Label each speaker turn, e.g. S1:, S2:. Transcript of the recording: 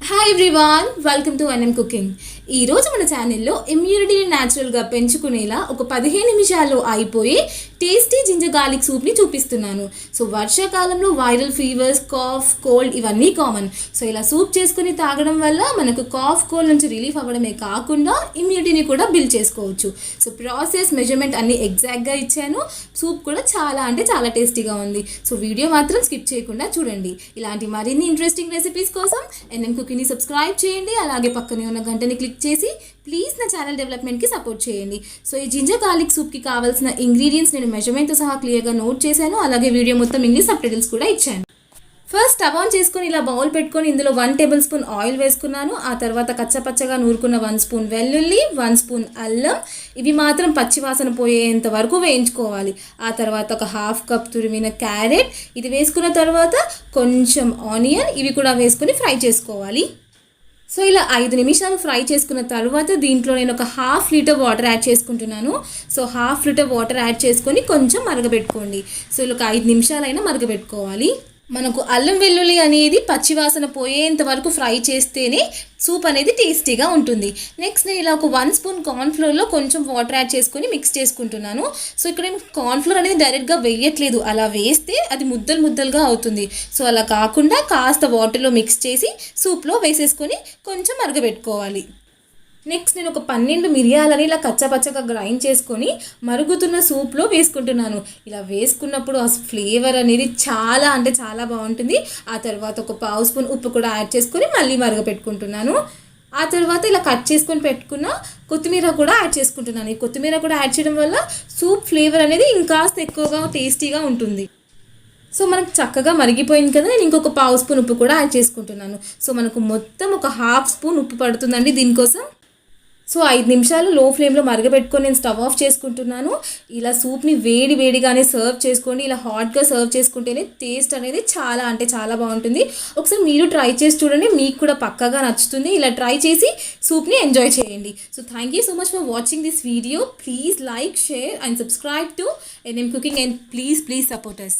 S1: Hi everyone, welcome to NM cooking. ఈరోజు మన ఛానల్లో ఇమ్యూనిటీని న్యాచురల్గా పెంచుకునేలా ఒక 15 నిమిషాల్లో అయిపోయి టేస్టీ జింజర్ గార్లిక్ సూప్ని చూపిస్తున్నాను. సో వర్షాకాలంలో వైరల్ ఫీవర్స్, కాఫ్, కోల్డ్ ఇవన్నీ కామన్. సో ఇలా సూప్ చేసుకుని తాగడం వల్ల మనకు కాఫ్, కోల్డ్ నుంచి రిలీఫ్ అవ్వడమే కాకుండా ఇమ్యూనిటీని కూడా బిల్డ్ చేసుకోవచ్చు. సో ప్రాసెస్, మెజర్మెంట్ అన్నీ ఎగ్జాక్ట్గా ఇచ్చాను. సూప్ కూడా చాలా టేస్టీగా ఉంది. సో వీడియో మాత్రం స్కిప్ చేయకుండా చూడండి. ఇలాంటి మరిన్ని ఇంట్రెస్టింగ్ రెసిపీస్ కోసం ఎన్ఎం కుకింగ్ని సబ్స్క్రైబ్ చేయండి. అలాగే పక్కనే ఉన్న గంటని క్లిక్ చేసి ప్లీజ్ నా ఛానల్ డెవలప్మెంట్కి సపోర్ట్ చేయండి. సో ఈ జింజర్ గార్లిక్ సూప్కి కావాల్సిన ఇంగ్రీడియంట్స్ నేను మెజర్మెంట్తో సహా క్లియర్గా నోట్ చేశాను. అలాగే వీడియో మొత్తం ఇంగ్లీష్ సబ్టైటిల్స్ కూడా ఇచ్చాను. ఫస్ట్ స్టవ్ ఆన్ చేసుకొని ఇలా బౌల్ పెట్టుకొని ఇందులో 1 టేబుల్ స్పూన్ ఆయిల్ వేసుకున్నాను. ఆ తర్వాత కచ్చపచ్చగా నూరుకున్న 1 స్పూన్ వెల్లుల్లి, 1 స్పూన్ అల్లం, ఇవి మాత్రం పచ్చివాసన పోయేంత వరకు వేయించుకోవాలి. ఆ తర్వాత ఒక 1/2 కప్ తురిమిన క్యారెట్ ఇది వేసుకున్న తర్వాత కొంచెం ఆనియన్ ఇవి కూడా వేసుకొని ఫ్రై చేసుకోవాలి. సో ఇలా 5 నిమిషాలు ఫ్రై చేసుకున్న తర్వాత దీంట్లో నేను ఒక 1/2 లీటర్ వాటర్ యాడ్ చేసుకుంటున్నాను. సో 1/2 లీటర్ వాటర్ యాడ్ చేసుకొని కొంచెం మరగబెట్టుకోండి. సో ఇలా ఒక 5 నిమిషాలైనా మరగబెట్టుకోవాలి. మనకు అల్లం వెల్లుల్లి అనేది పచ్చివాసన పోయేంత వరకు ఫ్రై చేస్తేనే సూప్ అనేది టేస్టీగా ఉంటుంది. నెక్స్ట్ నేను ఇలా ఒక 1 స్పూన్ కార్న్ఫ్లోర్లో కొంచెం వాటర్ యాడ్ చేసుకొని మిక్స్ చేసుకుంటున్నాను. సో ఇక్కడ నేను కార్న్ఫ్లోర్ అనేది డైరెక్ట్గా వేయట్లేదు, అలా వేస్తే అది ముద్దలుగా అవుతుంది. సో అలా కాకుండా కాస్త వాటర్లో మిక్స్ చేసి సూప్లో వేసేసుకొని కొంచెం మరగబెట్టుకోవాలి. నెక్స్ట్ నేను ఒక 12 మిరియాలని ఇలా కచ్చపచ్చగా గ్రైండ్ చేసుకొని మరుగుతున్న సూప్లో వేసుకుంటున్నాను. ఇలా వేసుకున్నప్పుడు ఆ ఫ్లేవర్ అనేది చాలా బాగుంటుంది. ఆ తర్వాత ఒక 1/2 స్పూన్ ఉప్పు కూడా యాడ్ చేసుకొని మళ్ళీ మరగపెట్టుకుంటున్నాను. ఆ తర్వాత ఇలా కట్ చేసుకొని పెట్టుకున్న కొత్తిమీర కూడా యాడ్ చేసుకుంటున్నాను. ఈ కొత్తిమీర కూడా యాడ్ చేయడం వల్ల సూప్ ఫ్లేవర్ అనేది ఇంకాస్త ఎక్కువగా టేస్టీగా ఉంటుంది. సో మనకు చక్కగా మరిగిపోయింది కదా, నేను ఇంకొక 1/2 స్పూన్ ఉప్పు కూడా యాడ్ చేసుకుంటున్నాను. సో మనకు మొత్తం ఒక 1/2 స్పూన్ ఉప్పు పడుతుందండి దీనికోసం. సో 5 నిమిషాలు లో ఫ్లేమ్లో మరగబెట్టుకొని నేను స్టవ్ ఆఫ్ చేసుకుంటున్నాను. ఇలా సూప్ని వేడిగానే సర్వ్ చేసుకోండి. ఇలా హాట్గా సర్వ్ చేసుకుంటేనే టేస్ట్ అనేది చాలా బాగుంటుంది. ఒకసారి మీరు ట్రై చేసి చూడండి, మీకు కూడా పక్కాగా నచ్చుతుంది. ఇలా ట్రై చేసి సూప్ని ఎంజాయ్ చేయండి. So thank you so much for watching this video. Please like, share and subscribe to NM cooking and please support us.